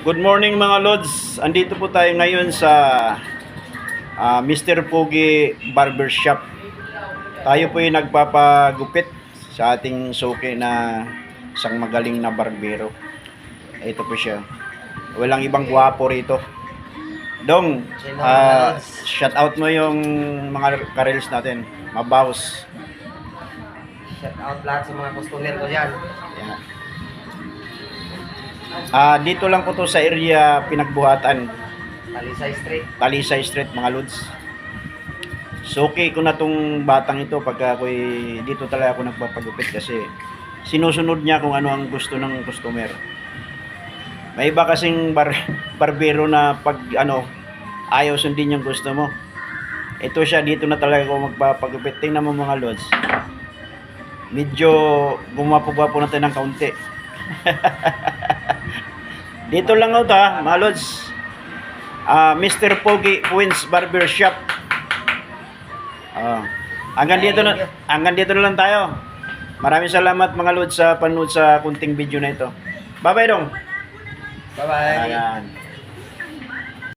Good morning mga Lods. Andito po tayo ngayon sa Mr. Pogi Barbershop. Tayo po yung nagpapagupit sa ating suki na isang magaling na barbero. Ito po siya. Walang ibang gwapo rito. Dong, shout out mo yung mga karels natin. Mabaws. Shout out lahat sa mga customer ko dyan. Yeah. Dito lang po to sa area Pinagbuhatan, Talisay Street. Talisay Street mga Lods. So okay ko na tong batang ito pagka ako'y dito talaga ako nagpapagupit kasi sinusunod niya kung ano ang gusto ng customer. May iba kasing barbero na pag ayaw sundin yung gusto mo. Ito siya, dito na talaga ako magpapagupit. Tingnan mo mga Lods. Medyo gumapo-gwapo na tayo ng kaunti. Dito lang ako mga Lods. Mr. Pogi Queen's Barbershop. Hanggang dito na lang tayo. Maraming salamat mga Lods sa panood sa kunting video na ito. Bye bye dong. Bye bye. Ayan.